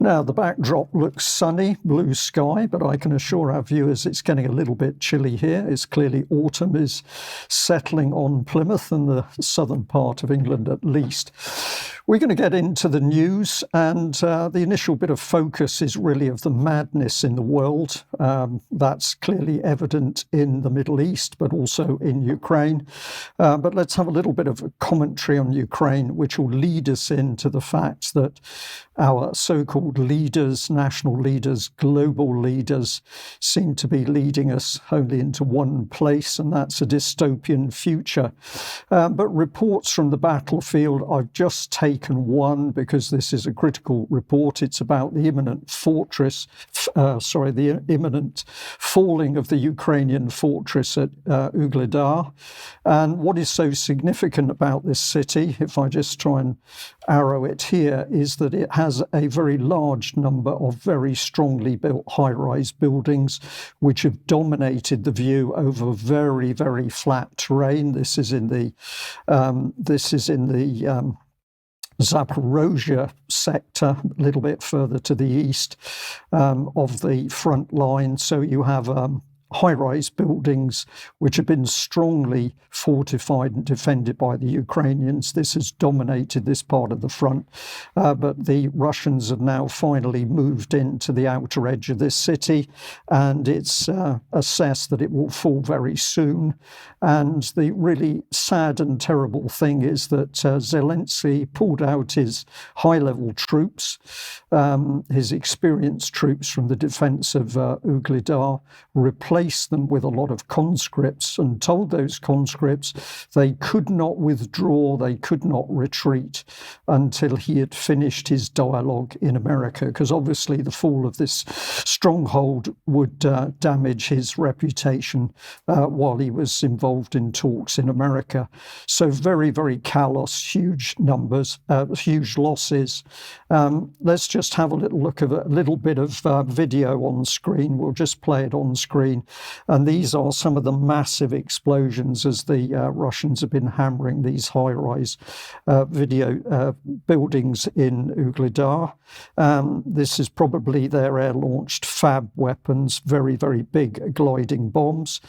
Now, the backdrop looks sunny, blue sky, but I can assure our viewers it's getting a little bit chilly here. It's clearly autumn is settling on Plymouth and the southern part of England at least. We're going to get into the news, and the initial bit of focus is really of the madness in the world. That's clearly evident in the Middle East, but also in Ukraine. But let's have a little bit of a commentary on Ukraine, which will lead us into the fact that our so-called leaders, national leaders, global leaders, seem to be leading us only into one place, and that's a dystopian future. But reports from the battlefield, I've just taken one because this is a critical report. It's about the imminent the imminent falling of the Ukrainian fortress at Vuhledar. And what is so significant about this city, if I just try and arrow it here, is that it has a very large number of very strongly built high-rise buildings which have dominated the view over very, very flat terrain. This is in the Zaporozhye sector, a little bit further to the east of the front line. So you have high-rise buildings which have been strongly fortified and defended by the Ukrainians. This has dominated this part of the front, but the Russians have now finally moved into the outer edge of this city, and it's assessed that it will fall very soon. And the really sad and terrible thing is that Zelensky pulled out his high-level troops, his experienced troops from the defense of Vuhledar, replaced them with a lot of conscripts and told those conscripts they could not withdraw, they could not retreat until he had finished his dialogue in America, because obviously the fall of this stronghold would damage his reputation while he was involved in talks in America. So very, very callous, huge numbers, huge losses. Let's just have a little look at a little bit of video on screen. We'll just play it on screen. And these are some of the massive explosions as the Russians have been hammering these high-rise buildings in Vuhledar. This is probably their air-launched FAB weapons, very, very big gliding bombs.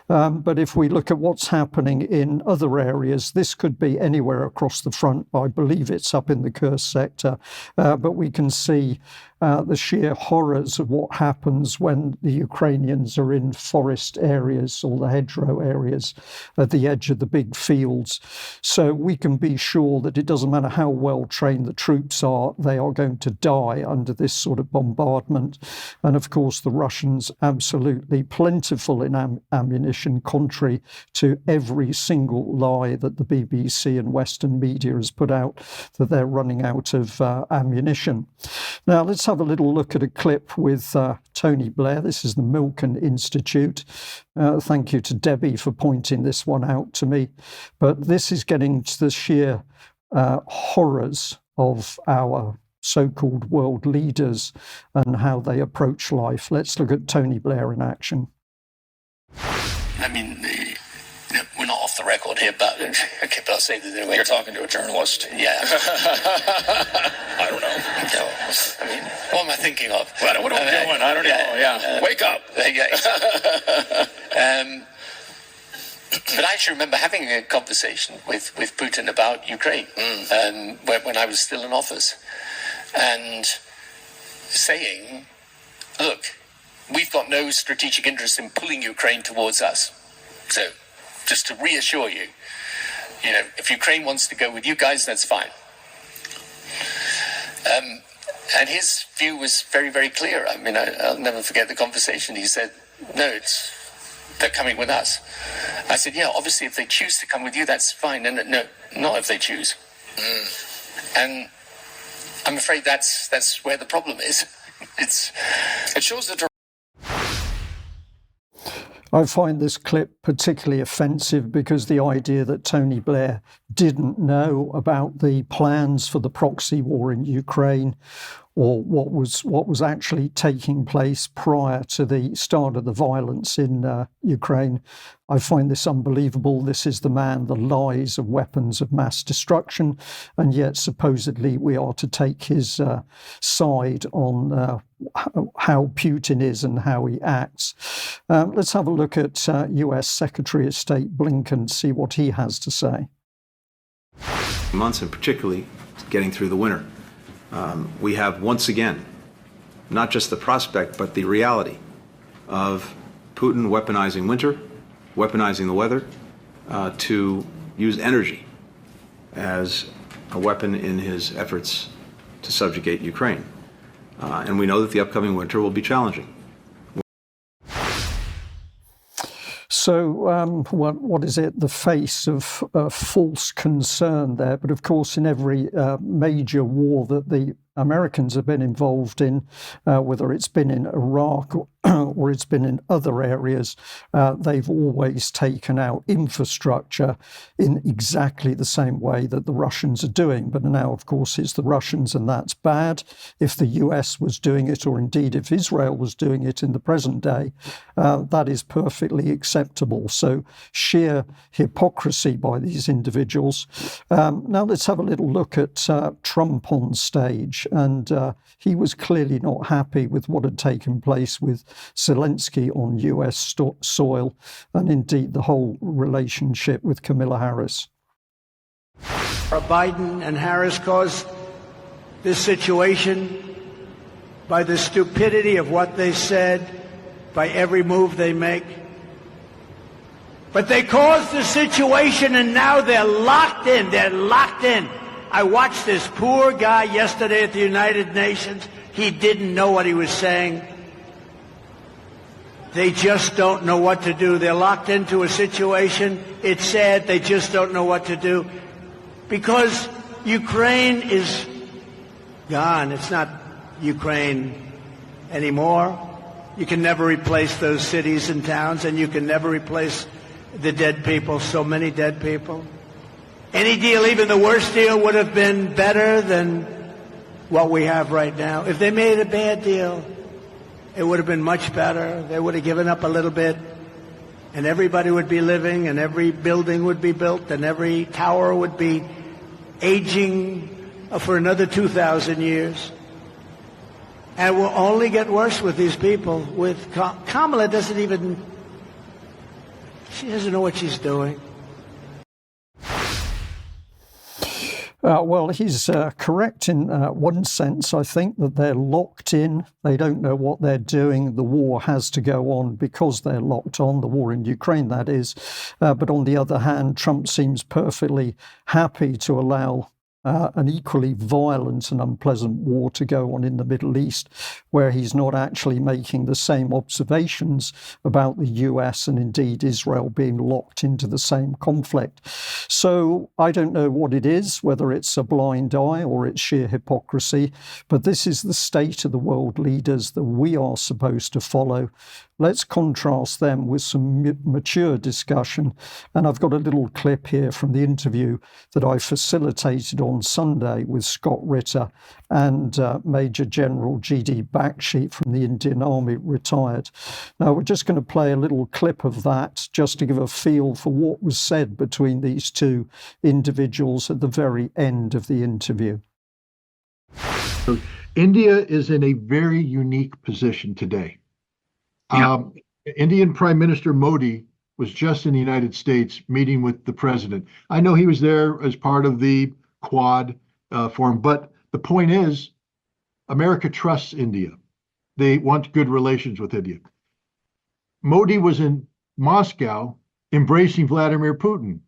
But if we look at what's happening in other areas, this could be anywhere across the front. I believe it's up in the Kursk sector, but we can see the sheer horrors of what happens when the Ukrainians are in forest areas or the hedgerow areas at the edge of the big fields. So we can be sure that it doesn't matter how well trained the troops are, they are going to die under this sort of bombardment. And of course, the Russians absolutely plentiful in ammunition, contrary to every single lie that the BBC and Western media has put out, that they're running out of ammunition. Now, let's have a little look at a clip with Tony Blair. This is the Milken Institute. Thank you to Debbie for pointing this one out to me. But this is getting to the sheer horrors of our so-called world leaders and how they approach life. Let's look at Tony Blair in action. I mean, we're not off the record here, but okay, but I'll say this anyway. You're talking to a journalist. Yeah. I don't know. No, I mean, what am I thinking of? What am I doing? I don't know. Yeah. Wake up. Yeah. But I actually remember having a conversation with Putin about Ukraine when I was still in office, and saying, look, we've got no strategic interest in pulling Ukraine towards us. So just to reassure you, if Ukraine wants to go with you guys, that's fine. And his view was very, very clear. I mean, I'll never forget the conversation. He said, no, they're coming with us. I said, yeah, obviously if they choose to come with you, that's fine. And no, not if they choose. And I'm afraid that's where the problem is. It shows that. I find this clip particularly offensive because the idea that Tony Blair didn't know about the plans for the proxy war in Ukraine, or what was actually taking place prior to the start of the violence in Ukraine. I find this unbelievable. This is the man, the lies of weapons of mass destruction, and yet supposedly we are to take his side on how Putin is and how he acts. Let's have a look at US Secretary of State Blinken, see what he has to say. Months, and particularly getting through the winter, we have once again not just the prospect but the reality of Putin weaponizing winter, weaponizing the weather, to use energy as a weapon in his efforts to subjugate Ukraine. And we know that the upcoming winter will be challenging. So what is it? The face of false concern there. But of course, in every major war that the Americans have been involved in, whether it's been in Iraq or it's been in other areas, they've always taken out infrastructure in exactly the same way that the Russians are doing. But now, of course, it's the Russians, and that's bad. If the US was doing it, or indeed if Israel was doing it in the present day, that is perfectly acceptable. So sheer hypocrisy by these individuals. Now let's have a little look at Trump on stage. And he was clearly not happy with what had taken place with Zelensky on US soil, and indeed the whole relationship with Kamala Harris. Biden and Harris caused this situation by the stupidity of what they said, by every move they make. But they caused the situation, and now they're locked in. They're locked in. I watched this poor guy yesterday at the United Nations. He didn't know what he was saying. They just don't know what to do. They're locked into a situation. It's sad. They just don't know what to do. Because Ukraine is gone. It's not Ukraine anymore. You can never replace those cities and towns, and you can never replace the dead people, so many dead people. Any deal, even the worst deal, would have been better than what we have right now. If they made a bad deal, it would have been much better. They would have given up a little bit, and everybody would be living, and every building would be built, and every tower would be aging for another 2,000 years. And it will only get worse with these people. With Kamala she doesn't know what she's doing. Well, he's correct in one sense. I think that they're locked in. They don't know what they're doing. The war has to go on because they're locked on, the war in Ukraine, that is. But on the other hand, Trump seems perfectly happy to allow an equally violent and unpleasant war to go on in the Middle East, where he's not actually making the same observations about the US and indeed Israel being locked into the same conflict. So I don't know what it is, whether it's a blind eye or it's sheer hypocrisy, but this is the state of the world leaders that we are supposed to follow. Let's contrast them with some mature discussion. And I've got a little clip here from the interview that I facilitated on Sunday with Scott Ritter and Major General G.D. Bakshi from the Indian Army, retired. Now, we're just going to play a little clip of that just to give a feel for what was said between these two individuals at the very end of the interview. So India is in a very unique position today. Yeah. Indian Prime Minister Modi was just in the United States meeting with the president. I know he was there as part of the Quad forum, but the point is, America trusts India. They want good relations with India. Modi was in Moscow embracing Vladimir Putin.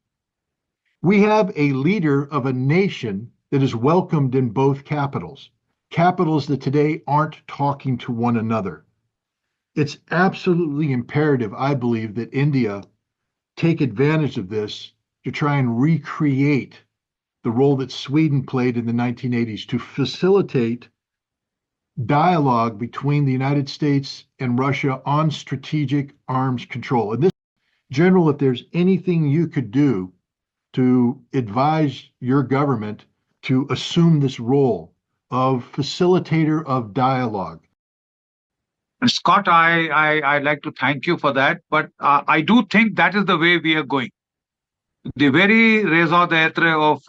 We have a leader of a nation that is welcomed in both capitals, capitals that today aren't talking to one another. It's absolutely imperative, I believe, that India take advantage of this to try and recreate the role that Sweden played in the 1980s to facilitate dialogue between the United States and Russia on strategic arms control. And this, General, if there's anything you could do to advise your government to assume this role of facilitator of dialogue. Scott, I'd like to thank you for that, but I do think that is the way we are going. The very raison d'etre of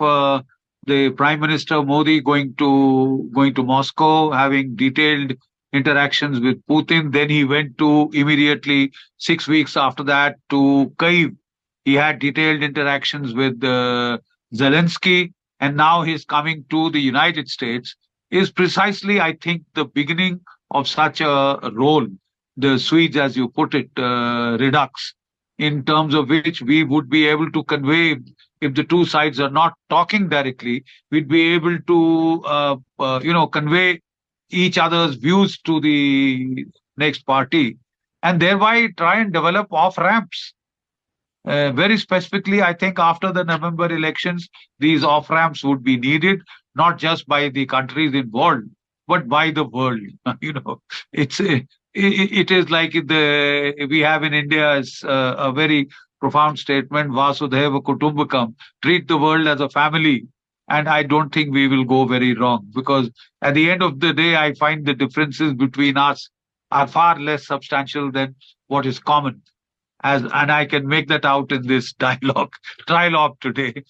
the Prime Minister Modi going to Moscow, having detailed interactions with Putin. Then he went to immediately 6 weeks after that to Kyiv. He had detailed interactions with Zelensky, and now he's coming to the United States. Is precisely, I think, the beginning of such a role, the Swedes, as you put it, redux, in terms of which we would be able to convey, if the two sides are not talking directly, we'd be able to, convey each other's views to the next party, and thereby try and develop off-ramps. Very specifically, I think after the November elections, these off-ramps would be needed, not just by the countries involved, but by the world. It is like we have in India a very profound statement, Vasudhaiva Kutumbakam, treat the world as a family. And I don't think we will go very wrong, because at the end of the day, I find the differences between us are far less substantial than what is common. And I can make that out in this trilogue today.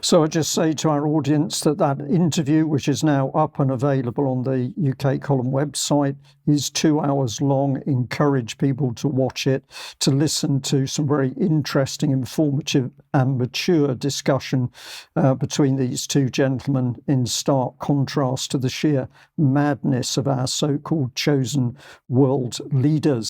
So I just say to our audience that interview, which is now up and available on the UK Column website, is 2 hours long. Encourage people to watch it, to listen to some very interesting, informative and mature discussion between these two gentlemen, in stark contrast to the sheer madness of our so-called chosen world leaders.